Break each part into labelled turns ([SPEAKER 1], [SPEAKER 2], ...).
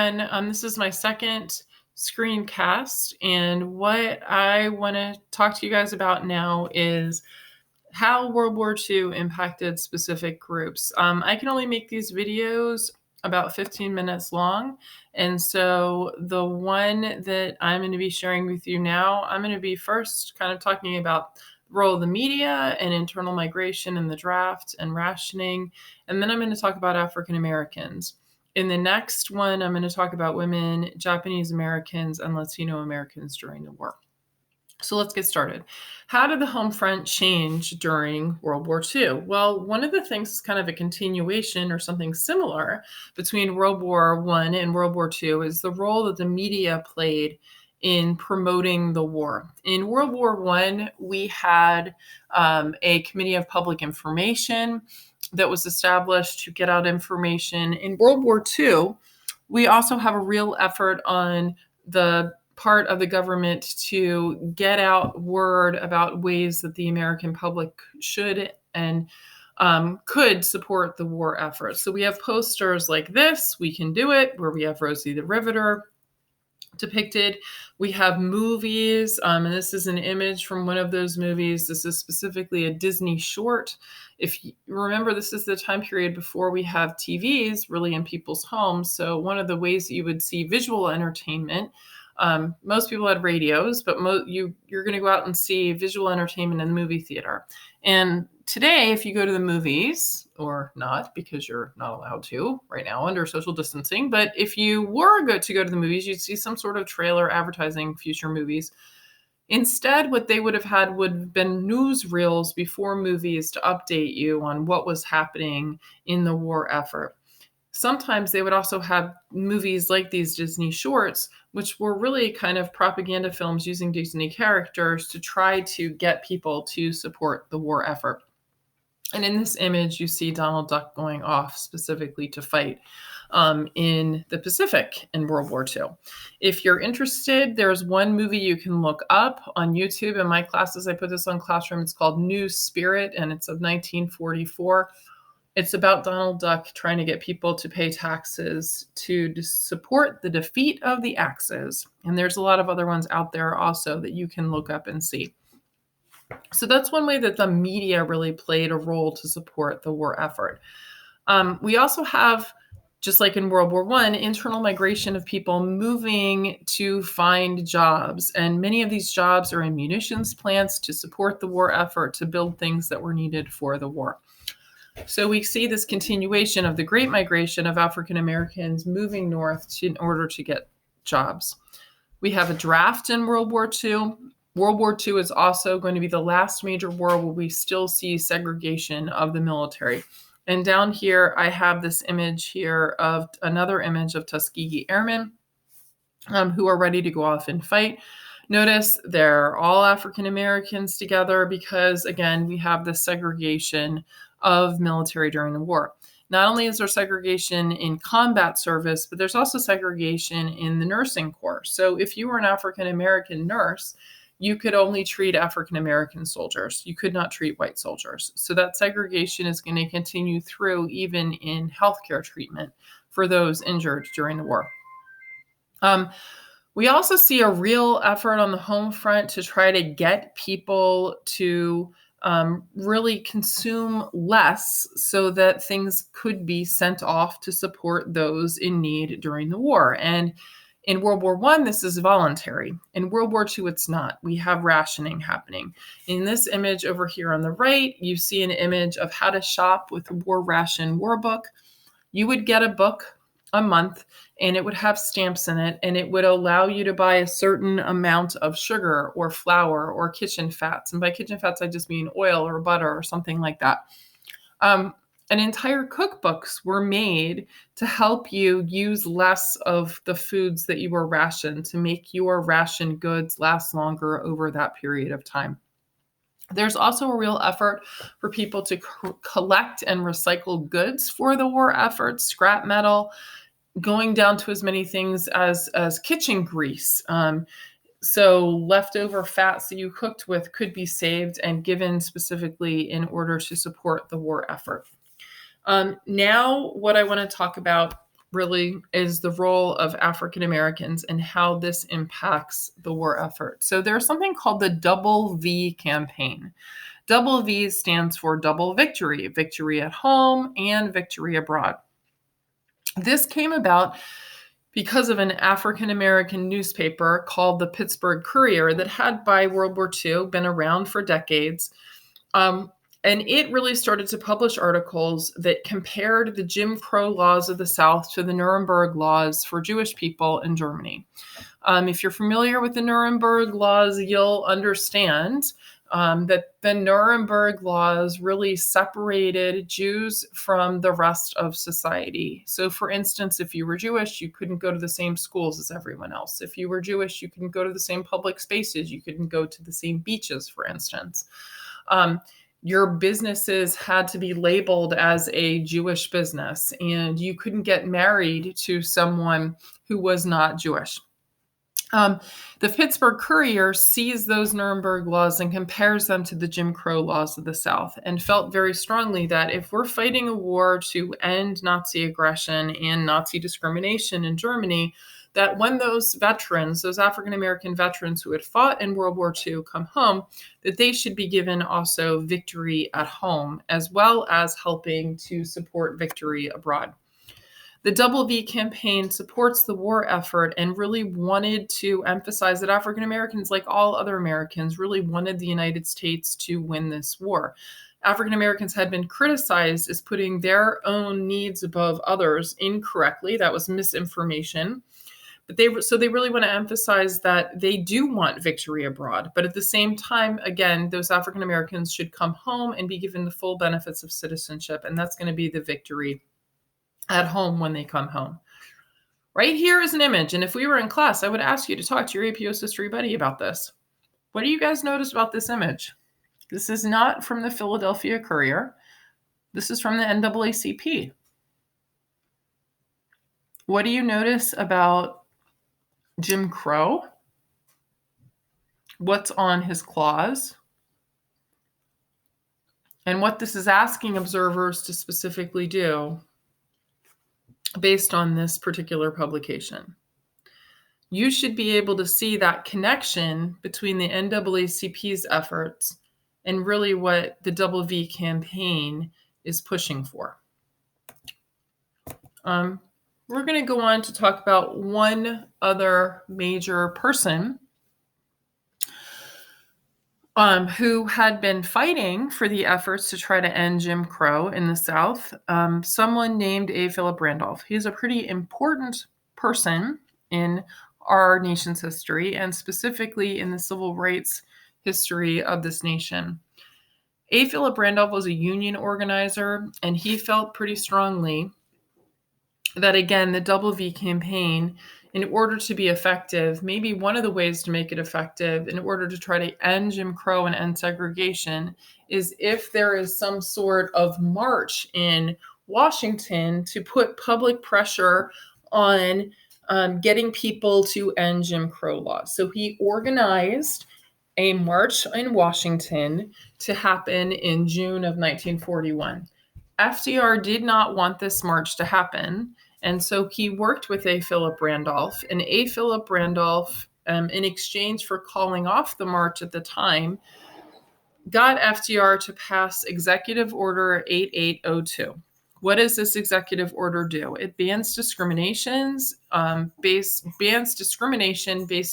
[SPEAKER 1] everyone. This is my second screencast, and what I want to talk to you guys about now is how World War II impacted specific groups. I can only make these videos about 15 minutes long, and so the one that I'm going to be sharing with you now, I'm going to be first kind of talking about the role of the media and internal migration in the draft and rationing, and then I'm going to talk about African Americans. In the next one, I'm going to talk about women, Japanese Americans, and Latino Americans during the war. So let's get started. How did the home front change during World War II? Well, one of the things is kind of a continuation or something similar between World War I and World War II is the role that the media played in promoting the war. In World War I, we had a Committee of Public Information that was established to get out information. In World War II, we also have a real effort on the part of the government to get out word about ways that the American public should and could support the war effort. So we have posters like this, "We Can Do It," where we have Rosie the Riveter depicted. We have movies, and this is an image from one of those movies. This is specifically a Disney short. If you remember, this is the time period before we have TVs really in people's homes. So one of the ways that you would see visual entertainment, most people had radios, but you're going to go out and see visual entertainment in the movie theater. And today, if you go to the movies, or not, because you're not allowed to right now under social distancing, but if you were to go to the movies, you'd see some sort of trailer advertising future movies. Instead, what they would have had would have been newsreels before movies to update you on what was happening in the war effort. Sometimes they would also have movies like these Disney shorts, which were really kind of propaganda films using Disney characters to try to get people to support the war effort. And in this image, you see Donald Duck going off specifically to fight in the Pacific in World War II. If you're interested, there's one movie you can look up on YouTube. In my classes, I put this on Classroom. It's called New Spirit, and it's of 1944. It's about Donald Duck trying to get people to pay taxes to support the defeat of the Axis. And there's a lot of other ones out there also that you can look up and see. So that's one way that the media really played a role to support the war effort. We also have, just like in World War I, internal migration of people moving to find jobs. And many of these jobs are in munitions plants to support the war effort, to build things that were needed for the war. So we see this continuation of the Great Migration of African Americans moving north in order to get jobs. We have a draft in World War II. World War II is also going to be the last major war where we still see segregation of the military. And down here, I have this image here of another image of Tuskegee Airmen who are ready to go off and fight. Notice they're all African Americans together because, again, we have this segregation of military during the war. Not only is there segregation in combat service, but there's also segregation in the nursing corps. So if you were an African American nurse, you could only treat African American soldiers. You could not treat white soldiers. So that segregation is going to continue through even in healthcare treatment for those injured during the war. We also see a real effort on the home front to try to get people to really consume less so that things could be sent off to support those in need during the war. And in World War I, this is voluntary. In World War II, it's not. We have rationing happening. In this image over here on the right, you see an image of how to shop with the War Ration War Book. You would get a book a month, and it would have stamps in it, and it would allow you to buy a certain amount of sugar or flour or kitchen fats. And by kitchen fats, I just mean oil or butter or something like that. And entire cookbooks were made to help you use less of the foods that you were rationed to make your ration goods last longer over that period of time. There's also a real effort for people to collect and recycle goods for the war effort, scrap metal, going down to as many things as kitchen grease. So leftover fats that you cooked with could be saved and given specifically in order to support the war effort. Now, what I want to talk about really is the role of African Americans and how this impacts the war effort. So there's something called the Double V campaign. Double V stands for double victory, victory at home and victory abroad. This came about because of an African American newspaper called the Pittsburgh Courier that had by World War II been around for decades. And it really started to publish articles that compared the Jim Crow laws of the South to the Nuremberg laws for Jewish people in Germany. If you're familiar with the Nuremberg laws, you'll understand that the Nuremberg laws really separated Jews from the rest of society. So, for instance, if you were Jewish, you couldn't go to the same schools as everyone else. If you were Jewish, you couldn't go to the same public spaces. You couldn't go to the same beaches, for instance. Your businesses had to be labeled as a Jewish business, and you couldn't get married to someone who was not Jewish. The Pittsburgh Courier sees those Nuremberg laws and compares them to the Jim Crow laws of the South, and felt very strongly that if we're fighting a war to end Nazi aggression and Nazi discrimination in Germany, that when those veterans, those African American veterans who had fought in World War II come home, that they should be given also victory at home, as well as helping to support victory abroad. The Double V campaign supports the war effort and really wanted to emphasize that African Americans, like all other Americans, really wanted the United States to win this war. African Americans had been criticized as putting their own needs above others incorrectly. That was misinformation. But they really want to emphasize that they do want victory abroad. But at the same time, again, those African Americans should come home and be given the full benefits of citizenship. And that's going to be the victory at home when they come home. Right here is an image. And if we were in class, I would ask you to talk to your AP US History buddy about this. What do you guys notice about this image? This is not from the Philadelphia Courier. This is from the NAACP. What do you notice about Jim Crow? What's on his claws? And what this is asking observers to specifically do based on this particular publication. You should be able to see that connection between the NAACP's efforts and really what the Double V campaign is pushing for. We're going to go on to talk about one other major person who had been fighting for the efforts to try to end Jim Crow in the South, someone named A. Philip Randolph. He's a pretty important person in our nation's history, and specifically in the civil rights history of this nation. A. Philip Randolph was a union organizer, and he felt pretty strongly that, again, the Double V campaign, in order to be effective, maybe one of the ways to make it effective in order to try to end Jim Crow and end segregation is if there is some sort of march in Washington to put public pressure on getting people to end Jim Crow laws. So he organized a march in Washington to happen in June of 1941. FDR did not want this march to happen. And so he worked with A. Philip Randolph, and A. Philip Randolph, in exchange for calling off the march at the time, got FDR to pass Executive Order 8802. What does this executive order do? It bans discrimination based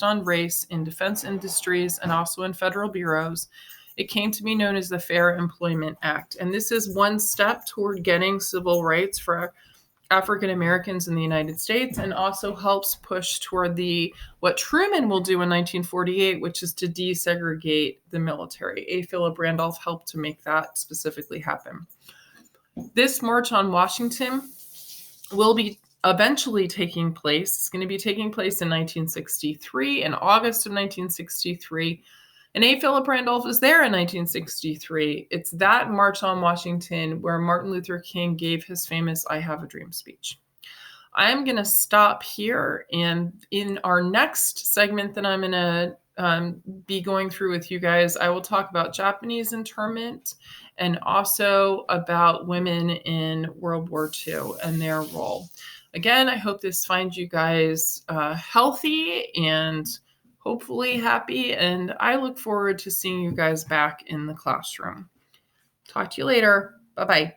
[SPEAKER 1] on race in defense industries and also in federal bureaus. It came to be known as the Fair Employment Act. And this is one step toward getting civil rights for African Americans in the United States, and also helps push toward what Truman will do in 1948, which is to desegregate the military. A. Philip Randolph helped to make that specifically happen. This march on Washington will be eventually taking place. It's going to be taking place in 1963, in August of 1963. And A. Philip Randolph was there in 1963. It's that March on Washington where Martin Luther King gave his famous I Have a Dream speech. I'm going to stop here. And in our next segment that I'm going to be going through with you guys, I will talk about Japanese internment and also about women in World War II and their role. Again, I hope this finds you guys healthy and hopefully happy, and I look forward to seeing you guys back in the classroom. Talk to you later. Bye-bye.